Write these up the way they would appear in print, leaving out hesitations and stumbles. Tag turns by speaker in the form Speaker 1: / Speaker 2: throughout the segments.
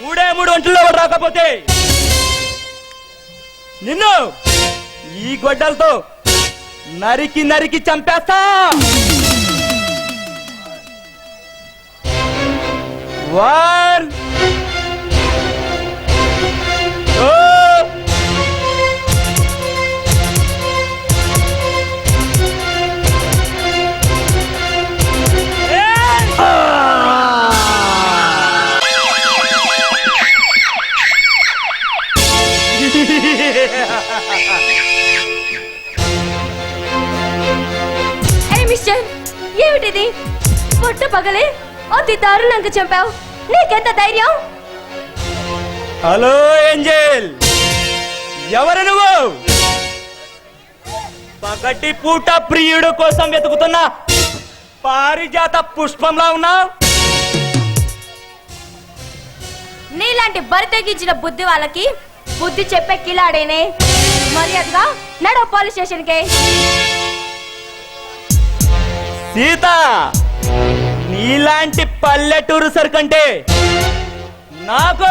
Speaker 1: 3 గంటల్లో రాకపోతే నిన్ను ఈ గొడ్డలతో నరికి నరికి చంపేస్తా. 1 2
Speaker 2: మిస్టర్, ఏమిటిది? పొట్టు పగలే అతి దారుణంగా చంపావు. నీకెంత ధైర్యం?
Speaker 1: హలో ఏంజెల్, ఎవరు నువ్వు? పగటి పూట ప్రియుడు కోసం వెతుకుతున్నా పారిజాత పుష్పంలా ఉన్నావు.
Speaker 2: నీలాంటి బరి తెగించిన బుద్ధి వాళ్ళకి బుద్ధి చెప్పే కిలాడేనే. మర్యాదగా నడవ పోలీస్ స్టేషన్ కే.
Speaker 1: సీత, నీలాంటి పల్లెటూరు సరుకంటే నాకు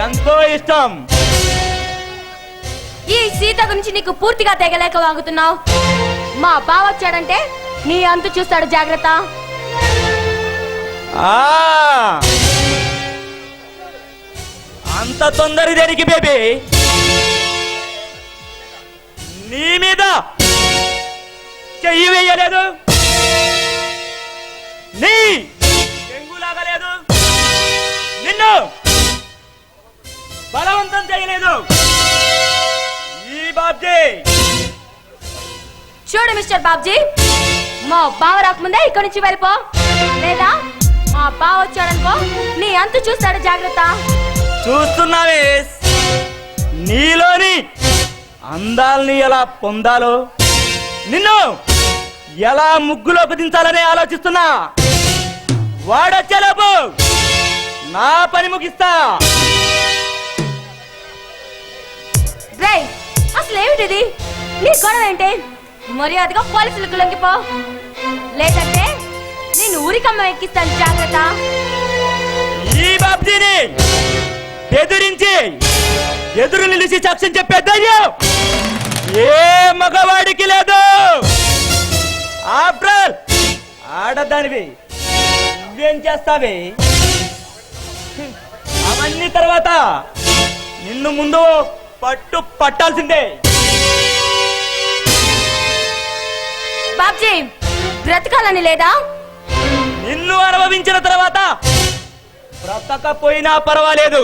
Speaker 1: ఎంతో ఇష్టం.
Speaker 2: ఈ సీత గురించి నీకు పూర్తిగా తెగలేక వాగుతున్నావు. మా బావ వచ్చాడంటే నీ అంతు చూస్తాడు, జాగ్రత్త.
Speaker 1: అంత తొందర దేనికి బేబీ? నీ మీద చెయ్యి వేయలేదు, నీ చెంగులాగలేదు, నిన్ను బలవంతం చేయలేదు ఈ బాబ్జీ.
Speaker 2: చూడు మిస్టర్ బాబ్జీ, మా బావ రాకముందే ఇక్కడి నుంచి వెళ్ళిపో, లేదా మా బావ వచ్చాడనుకో నీ అంతు చూస్తాడు, జాగ్రత్త.
Speaker 1: చూస్తున్నావే, నీలోని అందాల్ని ఎలా పొందాలో, నిన్ను ఎలా ముగ్గులోకి దించాలని ఆలోచిస్తున్నా. వాడొచ్చేలోపు నా పని ముగిస్తా.
Speaker 2: అసలు ఏమిటిది? నీ గొడవ ఏంటి? మర్యాదగా పోలీసులకు లొంగిపో, లేదంటే నేను ఊరికమ్మ ఎక్కిస్తాను, జాగ్రత్త.
Speaker 1: ఈ బాబ్జీని బెదిరించి ఎదురు నిలిచి సాక్ష్యం చెప్పే ధైర్యం ఏ మగవాడికి లేదు. ఆఫ్టర్ ఆడదానివి నువ్వేం చేస్తావే? అవన్నీ తర్వాత నిన్ను ముందు పట్టాల్సిందే.
Speaker 2: బాబ్జీ, బ్రతకాలని లేదా?
Speaker 1: నిన్ను అనుభవించిన తర్వాత బ్రతకపోయినా పర్వాలేదు.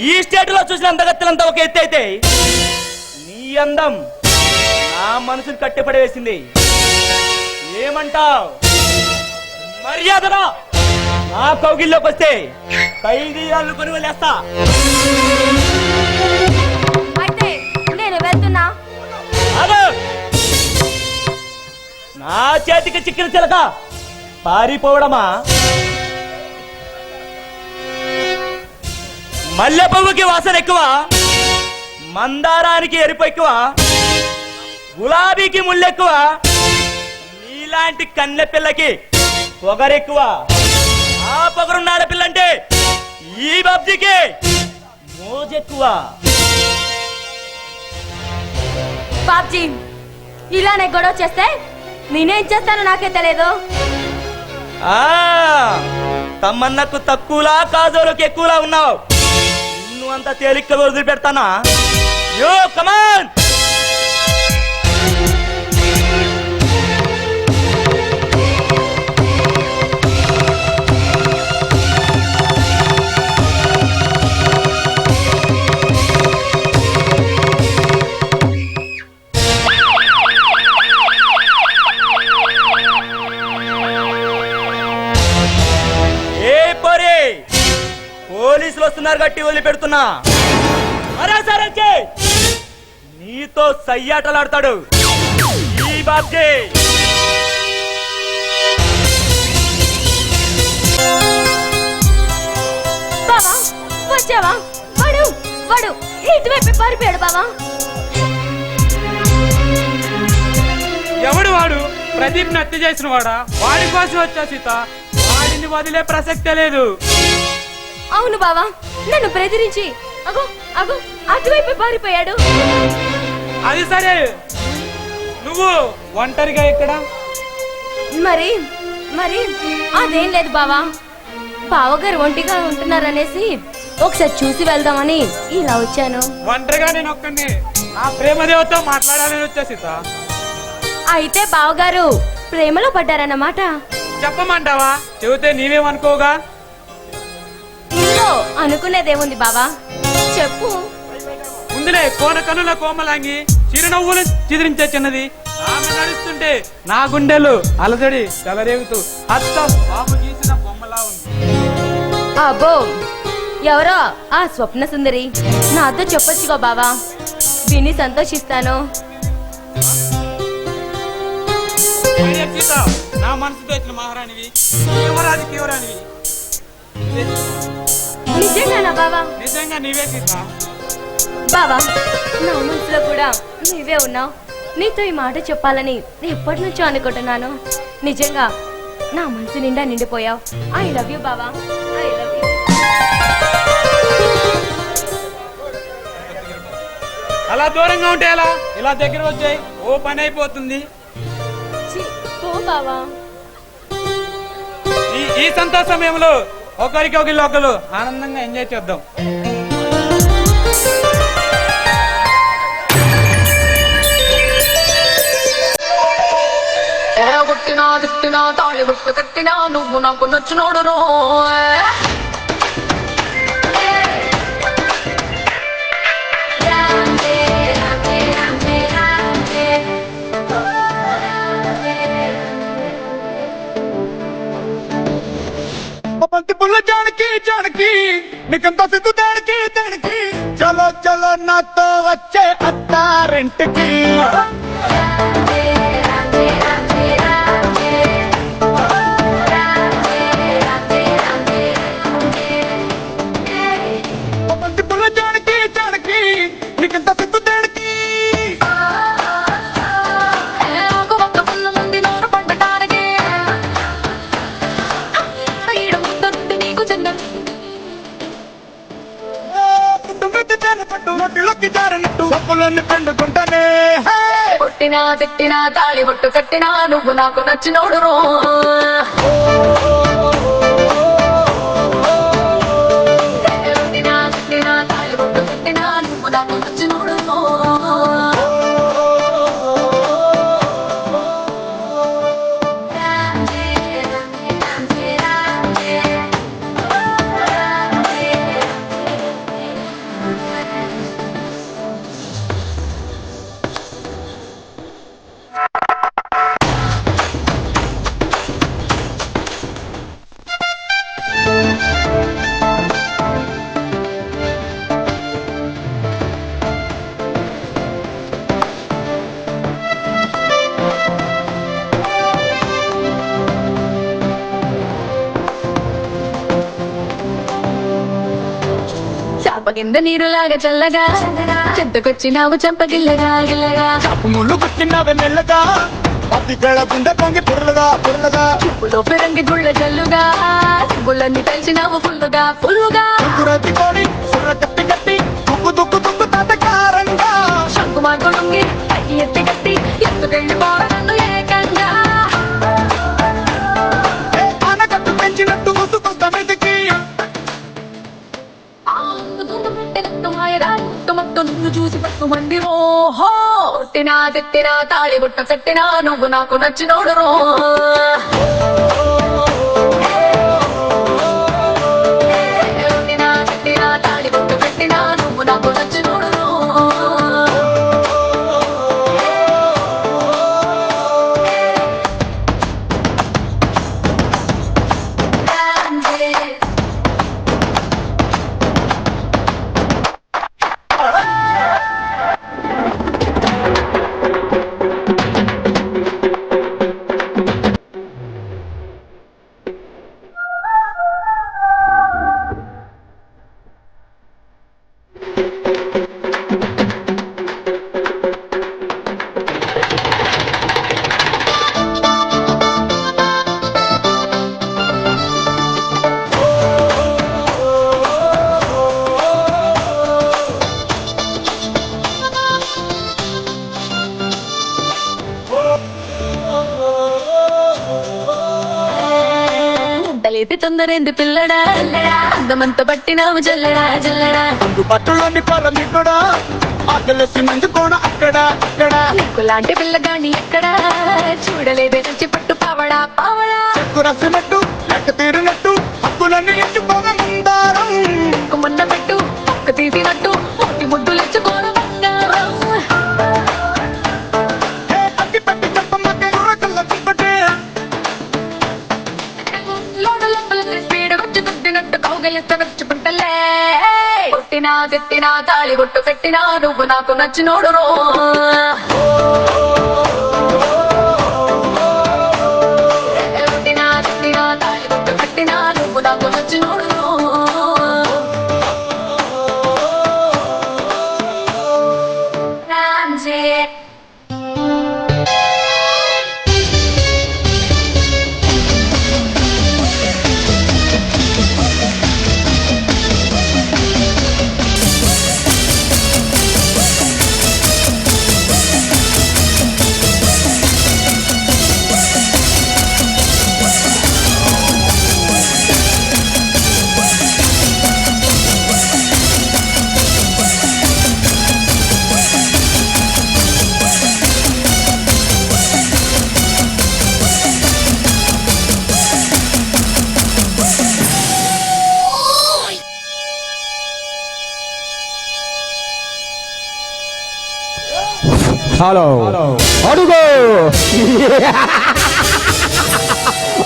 Speaker 1: ఈ స్టేట్ లో చూసిన అందగత్తెలంతా ఒక ఎత్తి అయితే నీ అందం నా మనసును కట్టిపడేసింది. ఏమంటావ్? మర్యాదగా నా కౌగిల్లోకి వస్తే ఖైదీ అల్లుకొని వెళ్ళేస్తా.
Speaker 2: అయితే నేను వెళ్తున్నా.
Speaker 1: నా చేతికి చిక్కిన చిలక పారిపోవడమా? మల్లె పువ్వుకి వాసన ఎక్కువ, మందారానికి ఎరుపు ఎక్కువ, గులాబీకి ముళ్ళెక్కువ, నీలాంటి కన్నె పిల్లకి పొగరెక్కువ. ఆ పొగరున్న ఆడపిల్లంటే ఈ బాబ్జీకి మోజెక్కువ.
Speaker 2: బాబ్జీ, ఇలానే గొడవ చేస్తే నేనేం చేస్తానో నాకే తెలియదు.
Speaker 1: తమ్మన్నకు తక్కువలా కాజోలకు ఎక్కువలా ఉన్నావు. నిన్ను అంత తేలికగా వదిలిపెడతానా? యో కమాన్! పోలీసులు వస్తున్నారు గట్టి వదిలిపెడుతున్నా. మరోసారి నీతో సయ్యాటలాడతాడు ఈ బాబ్జీ.
Speaker 2: బావా వచ్చావా? వాడు వాడు ఇటువైపు పారిపోయాడు బావా.
Speaker 3: ఎవడు వాడు? ప్రదీప్ హత్య చేసిన వాడా? వాడి కోసం వచ్చా సీత. వాడిని వదిలే ప్రసక్తే లేదు.
Speaker 2: అవును బావా, నన్ను ప్రతిరించి అగో అగో అటువైపు పారిపోయాడు.
Speaker 3: అది సరే, నువ్వు ఒంటరిగా ఇక్కడ?
Speaker 2: మరి మరి అదేం లేదు బావా, బావగారు ఒంటిగా ఉంటున్నారనేసి ఒకసారి చూసి వెళ్దామని ఇలా వచ్చాను.
Speaker 3: ఒంటరిగా నేను ఒక్కడిని నా ప్రేమ దేవతో మాట్లాడాలని వచ్చా సీత.
Speaker 2: అయితే బావగారు ప్రేమలో పడ్డారన్నమాట.
Speaker 3: చెప్పమంటావా? చెబితే నీవేమనుకోగా.
Speaker 2: ఇంట్లో అనుకునేదేముంది బావా, చెప్పు.
Speaker 3: ముందులే కోన కనుల కోమలాంగి, చిరునవ్వులు చిదిరించే చిన్నది, ఆమె నడుస్తుంటే నా గుండెలు అలజడి చెలరేగుతూ అత్తం బాబు గీసిన బొమ్మలా ఉంది.
Speaker 2: అబ్బో, ఎవరో ఆ స్వప్న సుందరి, నాతో చెప్పొచ్చుకో బావా, విని సంతోషిస్తాను.
Speaker 3: సీత, నా మనసుతో వచ్చిన మహారాణివి, యువరాజుకి యువరాణివి.
Speaker 2: నిజంగానా బావా?
Speaker 3: నిజంగా నీవే సీత.
Speaker 2: బావా, నా మనసులో కూడా నీవే ఉన్నావు. నీతో ఈ మాట చెప్పాలని ఎప్పటి నుంచో అనుకుంటున్నాను. నిజంగా నా మనసు నిండా నిండిపోయావు. ఐ లవ్ యూ బావా, ఐ లవ్ యూ.
Speaker 3: అలా దూరంగా ఉంటే ఎలా? ఇలా దగ్గర వచ్చాయి, ఓ పని అయిపోతుంది.
Speaker 2: పో బావా.
Speaker 3: ఈ సంతోష సమయంలో ఒకరికి ఒకరు ఆనందంగా ఎంజాయ్ చేద్దాం.
Speaker 4: కొట్టినా తిట్టినా తాళి బుట్టు కట్టినా నువ్వు నాకు నచ్చినోడు రో.
Speaker 5: బంతి పుల్ల జానకి జానకి నీకంత సిద్ధు దానికి దానికి చలో చలో నాతో వచ్చే అత్తారింటికి. బంతి పుల్ల జానకి జానకి నీకంత సిద్ధు దానికి.
Speaker 4: మంది నోరు పడ్డటానికి ఈడు ముందు నీకు చిన్న
Speaker 5: పట్టు నోటిలోకి జారినట్టు సప్పులన్నీ పండుకుంటానే.
Speaker 4: కొట్టినా తిట్టినా తాళి బొట్టు కట్టినా నువ్వు నాకు నచ్చినోడు రో. కొట్టినా తిట్టినా తాళి బొట్టు కట్టినా నువ్వు నాకు నచ్చినోడు రో. చాప కింద నీరులాగా చల్లగా చెద్దకొచ్చినావు చంపగిల్లగా గిల్లగా.
Speaker 5: చాపు ముళ్ళు కుట్టినవి మెల్లగా పత్తి కళ్ళ గుండె పొంగి పుర్రగా పుర్రగా.
Speaker 4: చూపులో పెరంగి గుళ్ళ జల్లుగా బుల్లన్ని తెలిసినావు ఫుల్లుగా ఫుల్లుగా.
Speaker 5: కురతి కోడి సుర్ర కత్తి కట్టి దుక్కు దుక్కు దుక్కు తాతకారంగా.
Speaker 4: శంకుమార్గులుంగి పైకి ఎత్తి కట్టి ఎత్తుకెళ్ళి పోర నన్ను ఏకంగా.
Speaker 5: ఆనకట్టు పెంచినట్టు ముసుకొస్తా మెతికి.
Speaker 4: నిన్ను చూసి పట్టు మంది ఓహో. కొట్టినా తిట్టినా తాళి బుట్ట కట్టినా నువ్వు నాకు నచ్చినోడు రో. కొట్టినా తిట్టినా తాళి బుట్ట కట్టినా నువ్వు నాకు నచ్చినోడు రో. మరేంది పిల్లడా అందమంత పట్టినావు జల్లడా జల్లడా
Speaker 5: ముందు పట్టులోని పరమికుడా ఆకలిసి మంచి కోణ అక్కడ అక్కడ
Speaker 4: నీకులాంటి పిల్లగాని ఎక్కడా చూడలేదే చచ్చి పట్టు పావడా పావడా
Speaker 5: చెక్కు రసినట్టు లెక్క తీరినట్టు హక్కులన్నీ ఎంచుకోగా ముందారం
Speaker 4: మొన్న పెట్టు ఒక్క తీసినట్టు ఒట్టి ముద్దులెచ్చుకోను బంగారం
Speaker 5: హే అగ్గి పెట్టి చెప్పమ్మకే కళ్ళ చుట్టటే
Speaker 4: లోడ లోపల స్పీడ్ వచ్చి తుట్టినట్టు కౌగలిస్తనొచ్చుకుంటలే కొట్టినా తిట్టినా తాళి బొట్టు పెట్టినా నువ్వు నాకు నచ్చినోడు రో కొట్టినా తిట్టినా తాళి బొట్టు పెట్టినా నువ్వు నాకు నచ్చినోడు రో రాంజే
Speaker 6: హలో అడుగు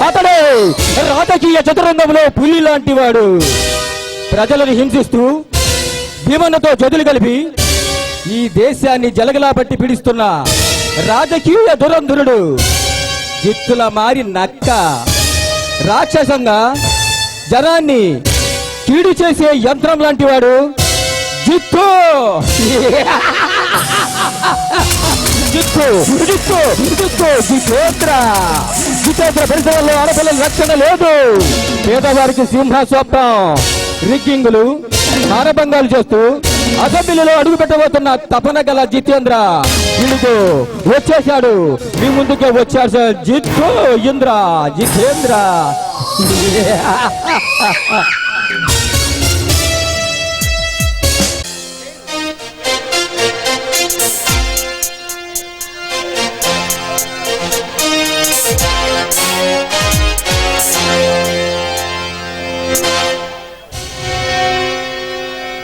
Speaker 6: అతడే రాజకీయ చతురంగంలో పులి లాంటి వాడు ప్రజలను హింసిస్తూ భీమన్నతో జదులు కలిపి ఈ దేశాన్ని జలగలా పట్టి పిడిస్తున్న రాజకీయ దురంధరుడు జిత్తుల మారి నక్క రాక్షసంగా జనాన్ని కీడు చేసే యంత్రం లాంటి వాడు జిత్తు జిత్తు జిత్తు జిత్తు జితేంద్ర జితేంద్ర పరిసరాల్లో ఆడపిల్లల రక్షణ లేదు పేదవారికి సింహ స్వప్నం రిగ్గింగులు మానభంగాలు చేస్తూ అసెంబ్లీలో అడుగు పెట్టబోతున్న తపన గల జితేంద్ర ఇల్లుకు వచ్చేశాడు మీ ముందుకే వచ్చాడు sir Jittu Indra Jitendra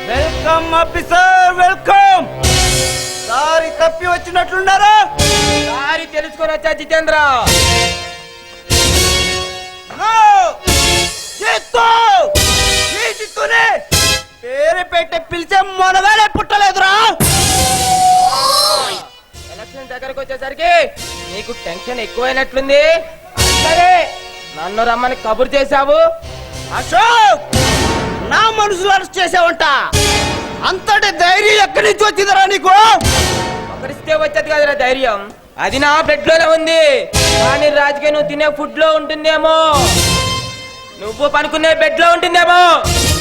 Speaker 1: welcome officer welcome. దారి తప్పి వచ్చినట్లున్నారా?
Speaker 3: దారి తెలుసుకొని వచ్చా జితేంద్ర.
Speaker 1: నో! జిత్తు! ఈ జిత్తుని పేరు పెట్టి పిలిచే మొనగానే పుట్టలేదురా.
Speaker 3: ఎలక్షన్ దగ్గరకు వచ్చేసరికి నీకు టెన్షన్ ఎక్కువైనట్లుంది. సరే నన్ను రమ్మని కబురు చేశావు.
Speaker 1: అశోక్, నా మనసులో అరెస్ట్ చేసావంట. అంతటి ధైర్యం ఎక్కడి నుంచి వచ్చిందిరా నీకు?
Speaker 3: ఒకరిస్తే వచ్చేది కదరా ధైర్యం. అది నా బ్లడ్ లోనే ఉంది. కానీ రాజకీయ నువ్వు తినే ఫుడ్ లో ఉంటుందేమో, నువ్వు పనుకునే బెడ్ లో ఉంటుందేమో.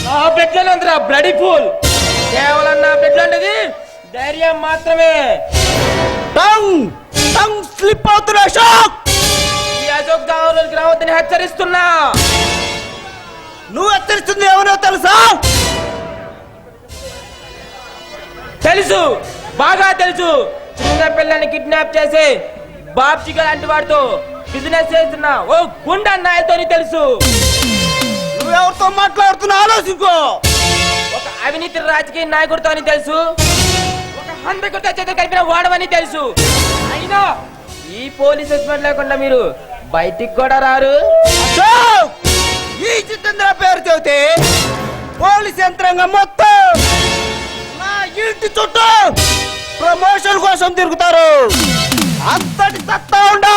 Speaker 3: నా బెడ్ లోనే ఉందిరా బ్లడీ ఫుల్. కేవలం నా బెడ్ లో ఉండేది ధైర్యం మాత్రమే.
Speaker 1: టంగ్ స్లిప్ అవుతున్నా అశోక్.
Speaker 3: ఈ అశోక్ దావులకు రావద్దని హెచ్చరిస్తున్నా.
Speaker 1: నువ్వు హెచ్చరిస్తుంది ఏమనో తెలుసా?
Speaker 3: తెలుసు, బాగా తెలుసు. చిన్న పిల్లని కిడ్నాప్ చేసి బాబ్జీ లాంటి వాడితో బిజినెస్ చేస్తున్నా ఓ గుండా నాయలతో తెలుసు.
Speaker 1: నువ్వెవరితో మాట్లాడుతున్నా ఆలోచించుకో.
Speaker 3: ఒక అవినీతి రాజకీయ నాయకుడితో అని తెలుసు. ఒక హంతకుడితో చేతులు కలిపిన వాడవని తెలుసు. అయినా ఈ పోలీస్ అసిస్టెంట్ లేకుండా మీరు బయటికి కూడా రారు.
Speaker 1: అశోక్, ఈ జితేంద్ర పేరు చెబితే పోలీస్ యంత్రాంగం మొత్తం నా ఇంటి చుట్టూ ప్రమోషన్ కోసం తిరుగుతారు. అంతటి సత్తా ఉండ